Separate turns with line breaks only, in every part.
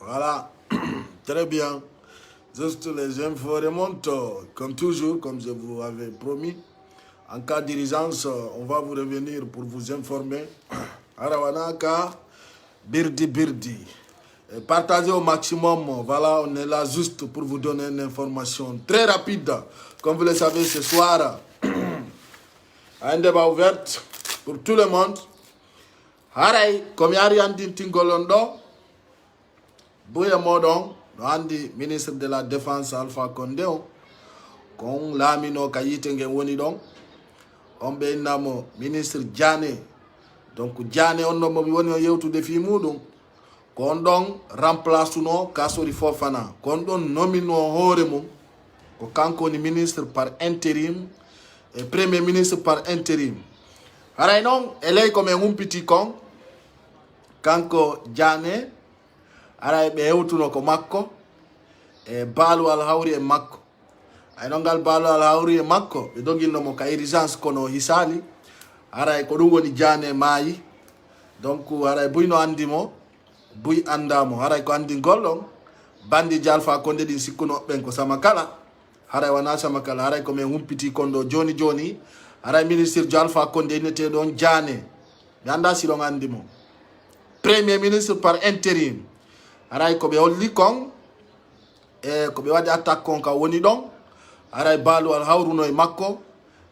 Voilà, très bien. Juste les infos remontent, comme toujours, comme je vous avais promis. En cas d'urgence, on va vous revenir pour vous informer. Arawanaka, Birdi Birdi. Et partagez au maximum. Voilà, on est là juste pour vous donner une information très rapide. Comme vous le savez, ce soir, un débat ouvert pour tout le monde. Haray, comme yari andi tingolondo, Bouya Modon, andi ministre de la Défense Alpha Condé, kon lamino kayite nge woni don, on be namo ministre Diané. Donc Diané on no mo woni yewtude fi mudum. Kon don remplace no Kassory Fofana. Kon don nomino hore mum ko kanko ni ministre par intérim et premier ministre par intérim. Haray non elay comme un petit con kanko Diané ara ɓe hewtuno ko makko e baalu alhawri e makko ay non ngal baalu alhawri e makko ɓe doginnomo ka urgence kono hisali ara ko ɗum woni Diané maayi donc ara buyno andimo buy andamo ara ko andi gollon bandi Alpha Condé ɗin sikkunoɓe ɓen ko sama kala haray wona sama kala haray ko min humpiti kon ɗo joni joni haray ministre Alpha Condé inneteɗon Diané mi anda siɗon andimo premier ministre par intérim aray ko ɓe holli kon e ko ɓe waɗi attaque kon ka woni ɗon aray baalu al hawruno e makko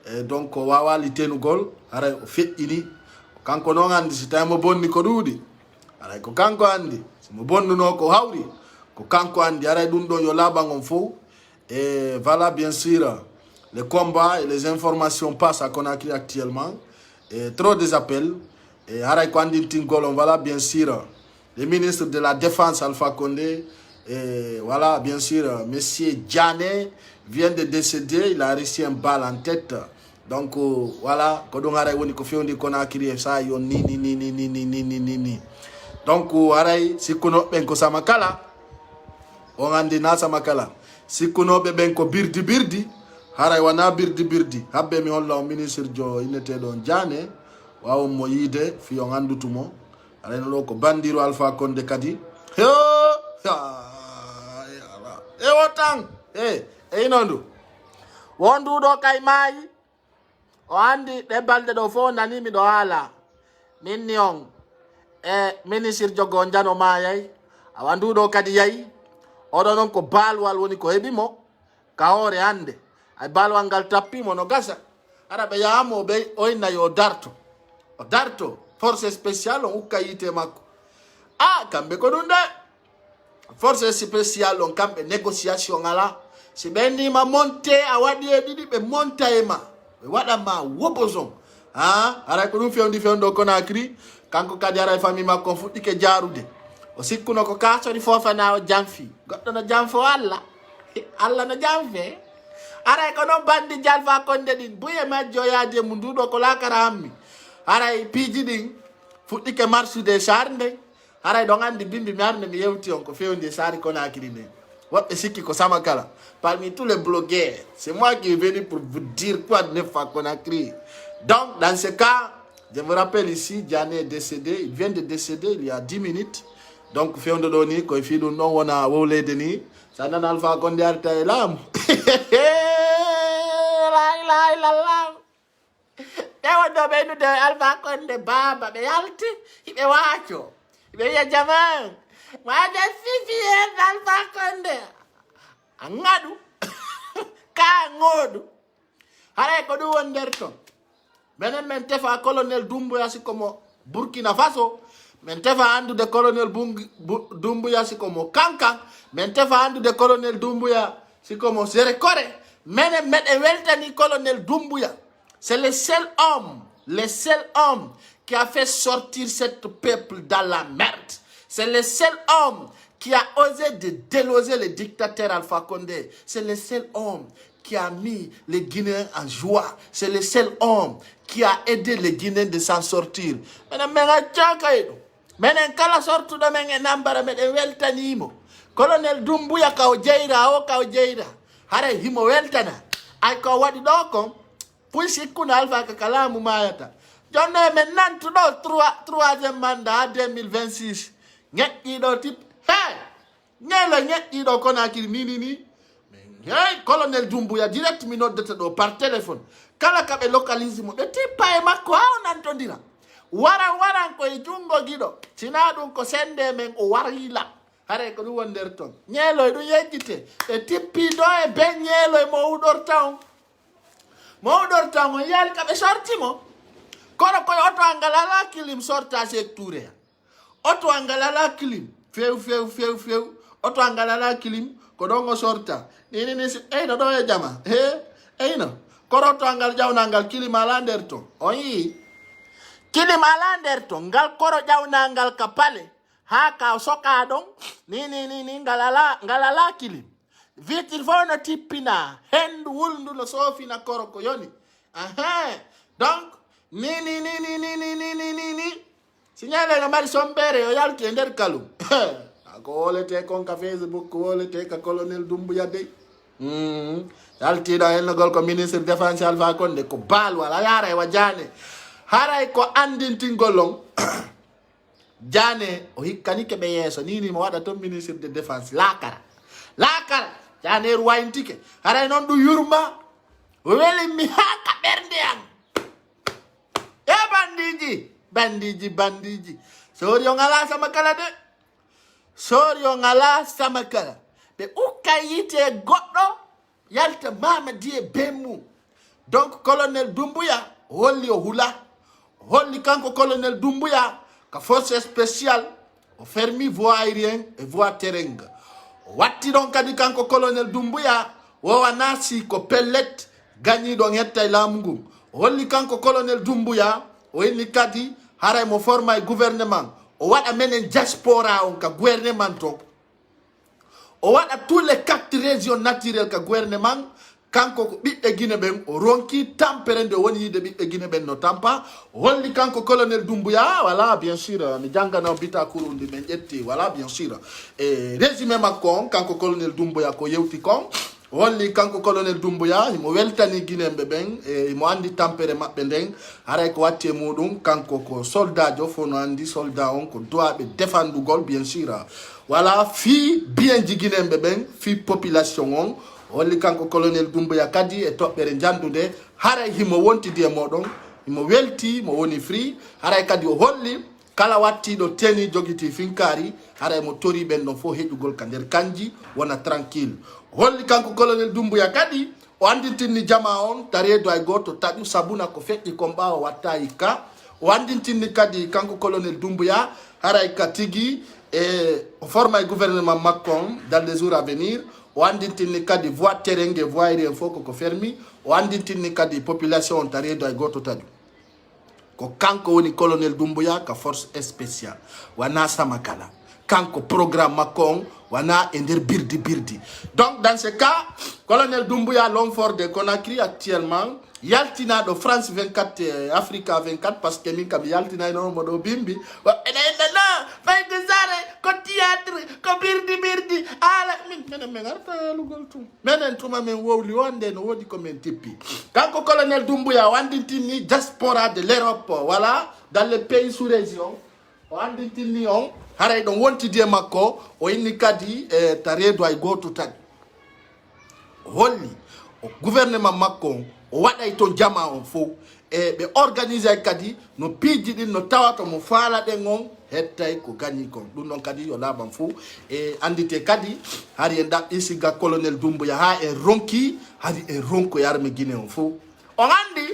e donc o wawali tenugol aray o feƴƴini kanko noon andi si tawi mo bonni ko ɗuuɗi aray ko kanko andi simo bonnuno ko hawri ko kanko andi aray ɗum ɗon yo laaɓan on fof et voilà bien sûr les combats et les informations passent à Conakry actuellement et trop des appels et aray ko andintingol on voilà bien sûr le ministre de la Défense Alpha Condé, et voilà, bien sûr, monsieur Diané vient de décéder, il a reçu un balle en tête. Donc, voilà, donc, aray, si kuno benko samakala, on andi na samakala. Si kuno benko birdi birdi, aray wana birdi birdi. Habbe mi holla ministre jo inete don Diané, wa mo yide fi on andutumo. Aleno ko bandiro Alpha Condé kadi wotang inondu wondu do kay mayi o andi de balde do fo nani mi do hala minni on ministre jogo njano mayay awandu do kadi yayi odo non ko balwal woni ko hebimo ka hore ande ay balwal ngal tappimo no gasa ara be yamo be oyna yo darto o darto force spéciale on ukayite makko kambe ko ɗum de force spéciale on kamɓe négociation ala si ɓe ndima monte a waɗi e ɗiɗi ɓe monta e ma ɓe waɗanma woboson aray ko ɗum fewndo Conakry kanko kadi ara e famille makko on fuɗɗike jarude o sikkuno ko Kassory Fofana o janfi goɗɗo no janfo Allah Allah no janfe aray ko noon bandi Alpha Condé ɗin buye majjo yaade mu nduɗo ko lakara hammi haray piiji ɗin fuɗɗike marsude sar nden haray ɗon andi bimbi mi arde mi yewti on ko fewndi sari Conakry nden woɓɓe sikki ko sama kala parmi tous les blogueurs c'est moi qui est venu pour vous dire quoi de neuf à Conakry. Donc dans ce cas je me rappelle ici Diané est décédé, il vient de décéder il y a 10 minutes donc fewndo ɗo ni koye fi ɗum ɗon wona wowlede ni sa nan Alpha Condé arta e laamu la ilaha illallah Ewa ɓe nude Alpha Condé baba ɓe yalti hiɓe waaco ɓe wiya jaman waɗe fifi en Alpha Condé a ŋaɗu ka ŋooɗu haray ko ɗum woni nder ton minen min tefa colonel Doumbouya sikomo Burkina Faso min tefa andude colonel Doumbouya sikomo Kankan min tefa andude colonel Doumbouya sikomo Séré Koré minen meɗe weltani colonel Doumbouya. C'est le seul homme qui a fait sortir ce peuple dans la merde. C'est le seul homme qui a osé de déloger le dictateur Alpha Condé. C'est le seul homme qui a mis les Guinéens en joie. C'est le seul homme qui a aidé les Guinéens de s'en sortir. Menen kala sortu do men nambara meden weltanimo. Colonel Doumbouya ka o jeyra hare himo weltana. Ay ko wadi do kon puisi kuna Alpha kakalamu mayata. Jonne men nantu do troisième mandat 2026. Ngeki do tip hey ñelo ñetti do Conakry ni hey colonel Doumbouya direct mi noddata do par téléphone kala ka be localise mo be tippa e makko haw nantondira waran ko e jungo gido sina dum ko sende men o warila hare ko dum wonder ton ñelo du yejjite e tippi do e be ñelo e mo udor taw yal ka be sorti mo kono ko auto angalala kilim sorta se touré auto angalala kilim few auto angalala kilim ko dongo sorta ni do e jama no koroto angal jawnangal kilima nder to o yi kilima nder to ngal koro jawnangal ka pale ha ka soka don ni ngalala kilim vitir fona tippina hendu wulndu no sofina koro ko yoni donc ni signale no mari sombere o yalti nder kalum ko wolete kon ka Facebook ko wolete ka colonel Doumbouya dey yalti da en gol ko ministre défense Alpha Condé ko bal wala yara e wa jane haray ko andinti golong jane o hikkani ke be yeso ni mo wada to ministre de défense lakara jane ruwaintike haray non du yurma weli mi haka bernde am e bandiji sori on ala sama kala de sori on ala sama kala be ukayite goddo yalta mama die bemu donc colonel Doumbouya holli o hula holli kanko colonel Doumbouya ka force spéciale o fermi voie aérienne et voie terrestre watti don kadi kanko colonel Doumbouya o wanasi ko pellet gagni don hetta lamungu holli kanko colonel Doumbouya o inni kadi haray mo forma gouvernement o wada menen diaspora on ka gouvernement to o wada tous les 4 régions naturelles ka gouvernement kanko ko bibbe Guinée ben o ronki tamperende woni yide bibbe Guinée ben no tampa holli kanko colonel Doumbouya voilà bien sûr mi jangana bita kurundi men jetti voilà bien sûr et résumé makko kanko colonel Doumbouya ko yewti kon holli kanko colonel Doumbouya mo weltani Guinée ben e mo andi tampere mabbe den haray ko watti mudum kanko ko soldat jo fono andi soldat on ko doit be défendre gol bien sûr voilà fi bien Guinée ben fi population on holli kanko colonel Doumbouya kadi e tobbere jandude haray himo wonti die modon himo welti mo woni free haray kadi o holli kala watti do teni jogiti finkari haray mo tori ben no fo hejugol ka nder kanji wona tranquille holli kanko colonel Doumbouya kadi o andintini jama on taredo ay goto taju sabuna ko feddi ko mbaawa watta yika o andintini kadi kanko colonel Doumbouya haray ka tigi o forma gouvernement Macron dans les jours à venir o andintini kadi voie terrestre voie aérienne foko ko fermi o andintini kadi population taredo ay goto taju ko kanko woni colonel Doumbouya ka force spéciale wana samakala kanko programme Macron wana ender birdi donc dans ce cas colonel Doumbouya l'homme fort de Conakry actuellement yaltina do France 24 Africa 24 parce que min kam yaltina no modo bimbi na fay ko sare ko théâtre ko birdi ala men arta lugol tum menen tuma men wowli wonde no wodi ko men tippi kanko colonel Doumbouya wandintini diaspora de l'Europe voilà dans les pays sous région wandintini on haray don wonti die makko o inni kadi taredo ay goto tadi holli o gouvernement makko o waday to jama on fo e be organiser kadi no piji din no tawato mo faala den on hettay ko gagni kon dum non kadi yo laban fo e andite kadi hari en da isiga colonel Doumbouya ha e ronki hari e ronko yarme Guinée on fo o andi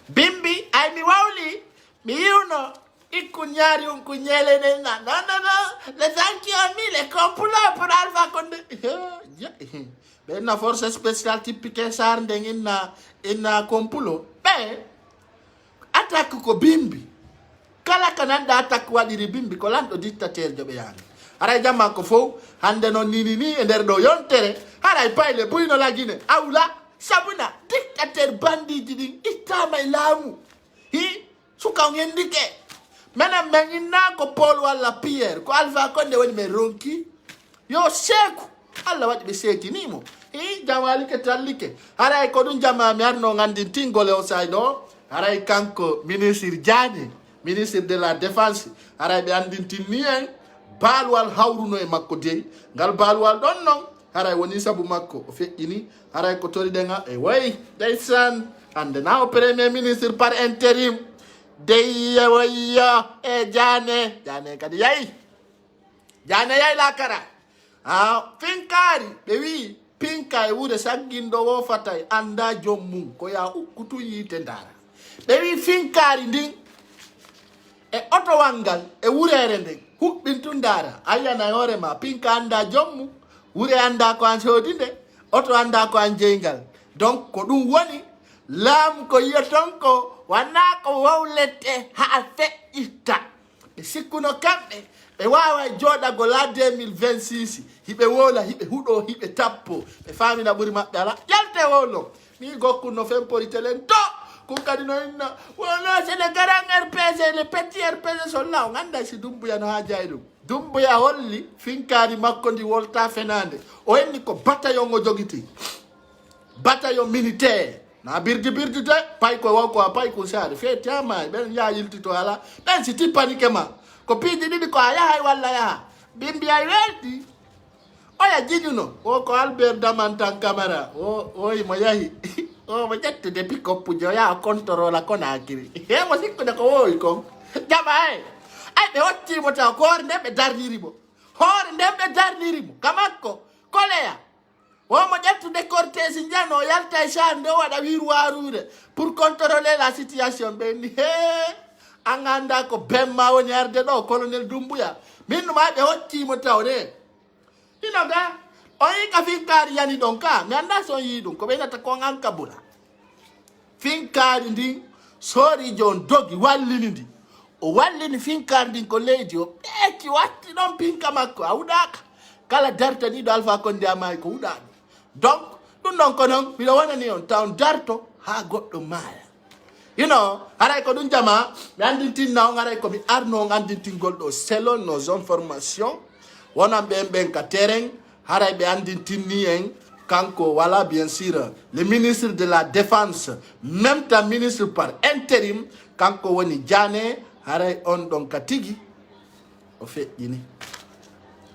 bimbi ay mi wawli mi yuno ikunyari unkunyele nenga non les gens qui ont mis les complots pour Alpha Condé ben na force spéciale typique sar ndeng inna complot ben attaque ko bimbi kala kananda attaque wadiri bimbi ko lando dictateur jobe yani ara jama ko fo hande non ni e der do yontere ara payle buyno la Guinée awla sabuna dictateur bandiji din itama ilamu hi suka ngendike mena menina ko Paul wala Pierre ko Alpha Condé woni me ronki yo seku alla wadi be seki nimo jamali ke talike haray ko dun jama mi arno ngandi tingole o saydo haray kanko ministre Diagne ministre de la défense haray be andinti ni en balwal hawruno e makko dey ngal balwal don non haray woni sabu makko o feƴƴini haray ko toriɗenga e way ndeysan ande na o premier ministre par intérim dey wayya e jane kadi yayi jane yayi la kara finkari ɓe wi pinka e wure sagginɗo wo fatay anda joom mum ko ya ukkutu yiite ndara ɓe wi finkari ndin e otowal ngal e wurere nden huɓɓintu ndara ayana hoorema pinka anda joom mum wure anda ko an soodi nde oto anda ko an jeygal donc ko ɗum woni laamu ko yiyaton ko wana ko wowlette ha feƴƴitta ɓe sikkuno kamɓe ɓe wawa jooɗago la 2026 hiɓe wola hiɓe huɗo hiɓe tappo ɓe famina ɓuuri maɓɓe ala ƴelte wowlo mi gokkuno femporitelen to kun kadi no inna wono c'est le grand RPG le petit RPG son là o ganda si Dumbuya no ha jayi ɗum Dumbuya holli finkari makko ndi wolta fenande o henni ko bataillon o jogiti bataillon militaire na birdi de pay ko wonko a pay ko saare feetiyama ɓen ya yiltito ala ɓen si tippanike ma ko piiji ɗiɗi ko a yahay walla yaha bimbi ay welti oya jiɗuno o ko Albert Damantan Camara o mo yahi o mo ƴettude pick-up jo yaha contrôle a Conakry hemo sikkude ko wowi kon jaɓa ay ɓe hoccimo taw ko hoore nden ɓe darnirimo kamakko koleya womo ƴettude cortège njano o yalta e chambre nde o waɗa wirwarude pour contrôler la situation ɓenni an anda ko bemma woni arde ɗo colonel Dumbuya min numa ɓe hoccimo taw de ino ga o yi ka finkari yani ɗon ka mi anda son yi ɗum ko ɓeynata kon an kabula finkari ndin sori jon dogi wallini ndi o wallini finkari ndin ko leydi o ɓeeki watti ɗon pinka makko a wuɗaka kala darta ni ɗo Alpha Condé amayi ko wuɗaɗo donc ɗum ɗon ko noon miɗo wonani on taw darto ha goɗɗo maaya haray ko ɗum jama mi andintinna on haray komi arno on andintingol ɗo selon nos informations wonan ɓen ka terrain haray ɓe andintinni en kanko voilà bien sûr le ministre de la défense même temps ministre par intérim kanko woni Jane haray on ɗon ka tigi o feƴƴini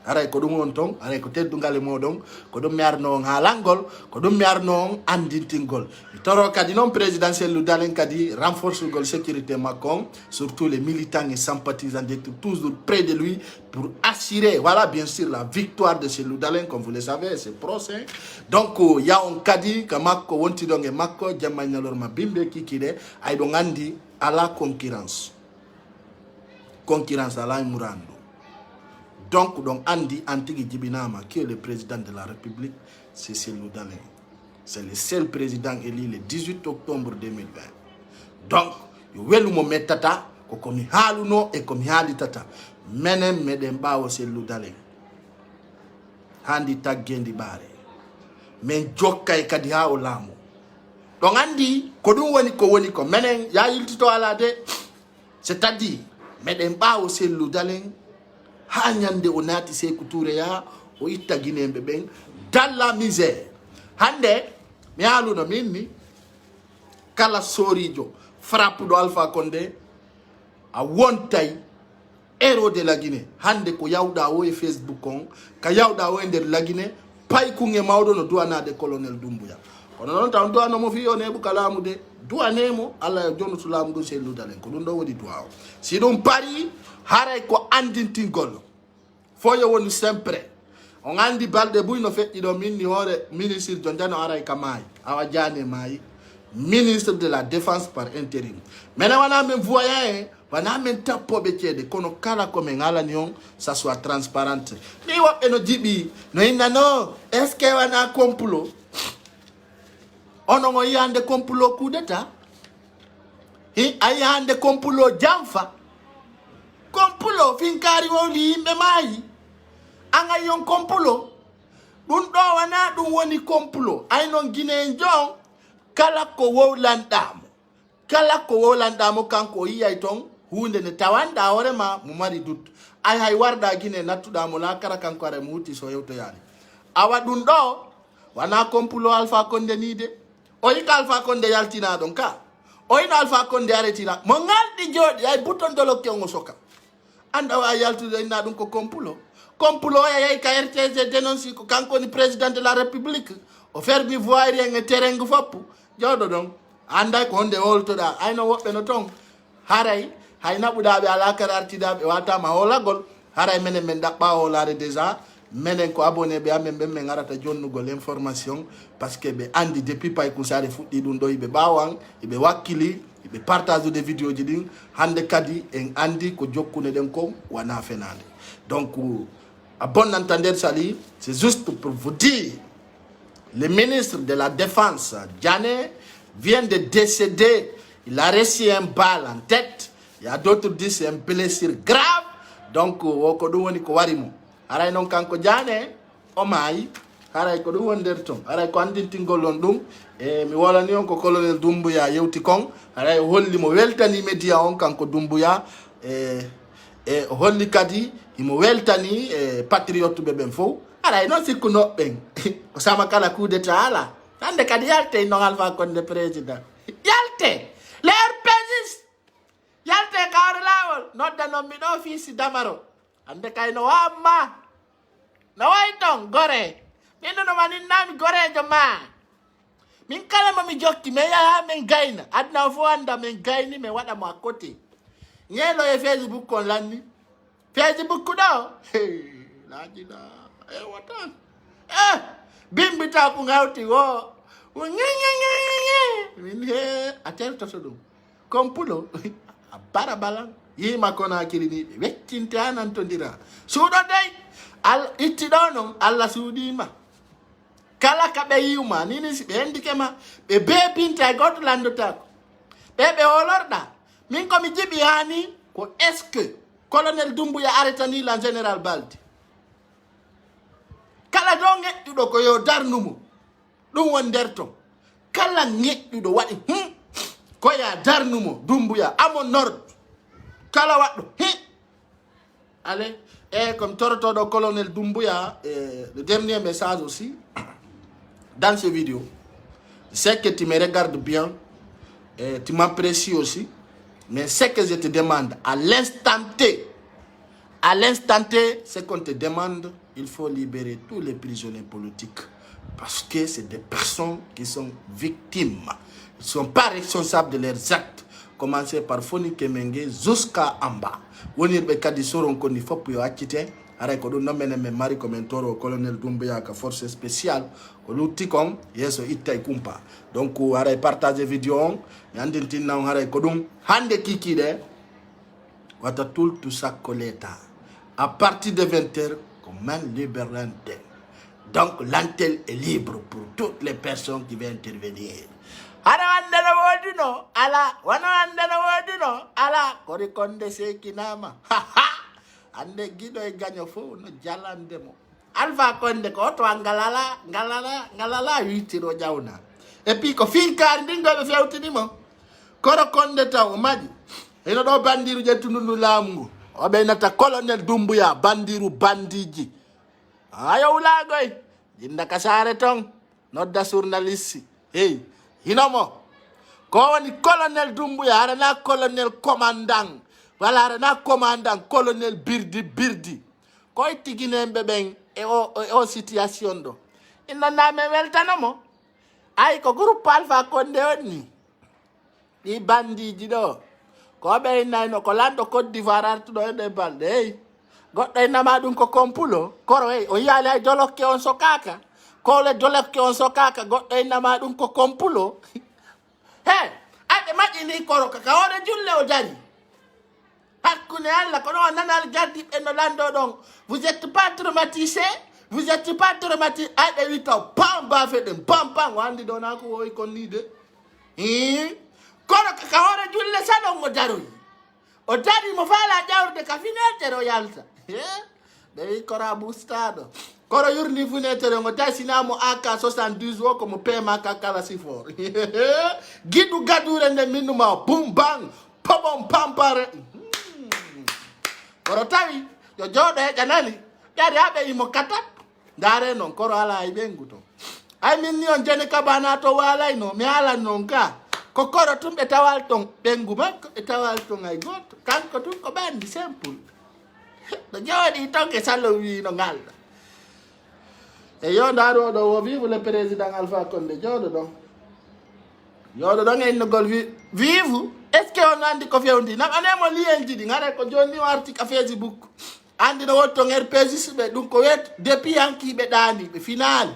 haray ko ɗum on ton haray ko teddungal e moɗon ko ɗum mi arno on haalangol ko ɗum mi arno on andintingol mi toro kadi noon présidentiel Loudalen kadi renforcegol sécurité makko on surtout les militants et sympathisants d'être toujours près de lui pour assurer voilà bien sûr la victoire de ce Loudalen comme vous le savez c'est prochain donc ya on kadi ka makko wontiɗon e makko jamma ñalorma bimɓe kikiɗe ay ɗo gandi ala concurrence ala e murandu. Donc, Andy Antigui Djibinama, qui est le président de la République, c'est Cellou Dalein. C'est le seul président élu le 18 octobre 2020. Donc, il y a metata, komi haluno et komi halitata. Menem medemba o Cellou Dalein. Handi taggendi bare. Men jokka e kadi ha o lamu. Donc, Andy, kodum woni ko menen ya yiltito ala de. C'est-à-dire, medemba o Cellou Dalein. Ha nyande o naati Sékou Touré ya o itta guinéɓe ɓen dans la misère hande mi haaluno min ni kala sorijo frappe ɗo Alpha Condé a wontay héros de la Guinée hande ko yawɗa o e Facebook on ka yawɗa o e nder la Guinée paykuge mawɗo no duwanade colonel Dumbuya kono noon taw duwanomo fi o neɓu ka laamu de duwanemo Allah e jonnutu laamu ɗum Cellou Dalein ko ɗum ɗo woni duwa o si ɗum pari haray ko andintingol foyo woni sempre on andi balɗe buy no feƴƴi ɗo min ni hoore ministre jo jano aray ka maayi awa Jane maayi ministre de la défense par intérim mene wana men voya wana men tappoɓe ceede kono kala komin alani on ça soit transparente ni woɓɓe no jiɓi no inna no est ce que wana complot onon o yihande complot coup d'état a yihande complot janfa complot finkari wowli yimɓe maayi anga yon complot ɗum ɗo wana ɗum woni complot ay non Guinéen jon kala ko wowlanɗamo kanko o yiyay ton hunde nde tawanɗa hoorema mo mari dut ay hay warɗa Guinée nattuɗamo la kara kanko ara mo hutti so yewtoyani awa ɗum ɗo wana complot Alpha Condé ni de o yika Alpha Condé yaltina ɗon ka o yino Alpha Condé aretira mo ngalɗi jooɗi ay bouton dolokke on o soka
anda wa yaltude ina ɗum ko complot o yay ka RTG dénonce ko kanko ni président de la république o fermi voirie en e terrain foppu jawɗo ɗon anda ko honde holtoɗa ayno woɓɓe no ton haray hay naɓuɗaɓe ala kara artidaɓe watama holagol haray menen men ɗaɓɓa holare déjà menen ko abonné ɓe amen ɓen min arata jonnugol information par ce que ɓe andi depuis pay kusare fuɗɗi ɗum ɗo yiɓe ɓawan eɓe wakkili eɓe partage des vidéos ji ɗin hande kadi en andi ko jokkune ɗen ko wana fenade donc à bon entendeur Sali, c'est juste pour vous dire, le ministre de la Défense, Diané, vient de décéder. Il a reçu un balle en tête. Il y a d'autres qui disent c'est une blessure grave. Donc, wokodouoni ko warimo. Aray non kanko Diané, omai. Aray ko dum wonderton. Aray ko andintingolon dum. E mi wolani on ko colonel Doumbouya yewti kon. Aray holli mo weltani media on kanko Doumbouya. E holli kadi imo weltani patriote ɓe ɓen fof aray noon sikku noɓɓen ko sama kala coup d'état ala hande kadi yalte non Alpha Condé président yalte les RPGiste yalte kawre lawol noddanon mi ɗo fiisi damaro hande kay no wamma no way ton gore min no maninnami gorejo ma min kala mami jokki mi yaha min gayna adna fo anda min gayni mi waɗa mo à côté ñeelo e Facebook kon lanni Facebook ɗo laajina watan bimbita ko ngawti wo min he a tertoto ɗum complot a bara balan yima kona kiliniɓe weccinte ha nantodira suuɗo dey itti ɗo noon Allah suuɗima kala ka ɓe yiwma nini si ɓe hendike ma ɓe beebinta e goto landotako ɓe holorɗa min komi jiɓi hani ko est ce que colonel Doumbouya arrêtani la général Balde kala do ŋeƴƴuɗo ko yo darnumo ɗum won nder ton kala ŋeƴƴuɗo waɗi ko ya darnumo Doumbouya amon nord kala waɗɗo allez comme torotoɗo colonel Doumbouya le dernier message aussi dans ces vidéos je sais que tu me regardes bien et tu m'apprécies aussi. Mais ce que je te demande, à l'instant T, ce qu'on te demande, il faut libérer tous les prisonniers politiques. Parce que c'est des personnes qui sont victimes. Ils ne sont pas responsables de leurs actes. Commencer par Foni Kemenge jusqu'à en bas. Wonir be kadi soron ko ni fop yo accité. Aray ko ɗum nommene men mari ko men toro colonel Doumbouya ka force spéciale ko lutti kon yeso ittay kumpa donc aray partage vidéo on mi andintinna on aray ko ɗum hande kikiɗe wata tultu sakko l'état à partir de 20h ko man liberante donc l'antenne est libre pour toutes les personnes qui veulent intervenir hana wande no wodi no ala wana wande no wodi no ala kori konde sekinama ande giɗo e gaño fof no jalandemo Alpha Condé ko to ngalala witiro jawna et puis ko finkari ndin ɗo ɓe fewtinimo koro Condé taw o maɗi eno ɗo bandiru ƴettunundu laamu ngu o ɓeynata colonel Doumbouya bandiru bandiji ayo wulagoy jinda ka sare ton nodda journaliste hey hinomo ko woni colonel Doumbouya arana colonel commandant wala arana commandant colonel birdi koy tiginemɓe ɓen e o situation ɗo innaname weltanamo ay ko groupe Alpha Condé on ni ɗi bandiji ɗo ko ɓeynayno ko lanɗo Côte d'Ivoire artuɗo eɗe balɗe hey goɗɗo e nama ɗum ko complot koro hey o yiyali ay jolokke on sokaka kole jolokke on sokaka goɗɗo e nama ɗum ko complot he aɗe maƴini koro kaka hoɗe julle o dari hakkunde Allah ko ɗon nanal jardiɓe no lanɗo ɗon vous êtes pas traumatisé vous êtes pas traumatisé ayɓe wi taw pam bafe ɗen pam o andi ɗo na ko wowi konni de kono kaka hoore julle saɗon o daroyi o dari mo faala ƴawrude ka finetere o yalta ɓe wi kora bustaɗo koro yurni finetere ngo tasinamo AK 72 o komo pema ka kala sifor giɗu gadure nde minnuma o bum bang pobon pampare koro tawi yo jooɗo heƴanani ƴari haɓe imo katat ndare noon koro ala e ɓengu to ay min ni on jeni kabana to walayno mi halan noon ka ko koro tun ɓe tawal ton ɓengu makko ɓe tawal ton ay goto kanko tun ko ɓandi simple no jooɗi ton ke sallo wino ngalɗa e yo ndaɗo ɗo o vive le président Alpha Condé jooɗo ɗon e innogol vive est ce que on andi ko fewndi nam anemo liyenji ɗi ngare ko joni o arti ka Facebook andi no wotton RPGis ɓe ɗum ko wet depuis yankiɓe ɗaniɓe final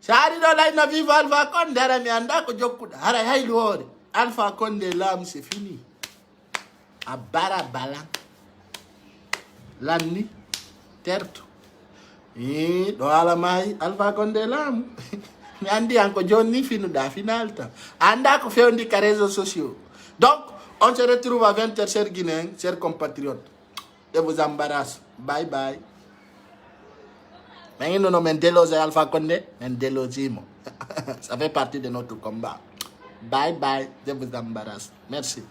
so ari ɗo layno vive Alpha Condé ara mi anda ko jokkuɗa haray haylu hoore Alpha Condé laamu c'est fini a bara balan lanni terto ɗo ala maayi Alpha Condé laamu mi andi an ko joni finuɗa final tan anda ko fewndi ka réseaux sociaux. Donc on se retrouve à 20h chers Guinéens, chers compatriotes, je vous embarrasse, bye bye. Mais nous nous délosons Alpha Condé, nous délosons. Ça fait partie de notre combat. Bye bye, je vous embarrasse. Merci.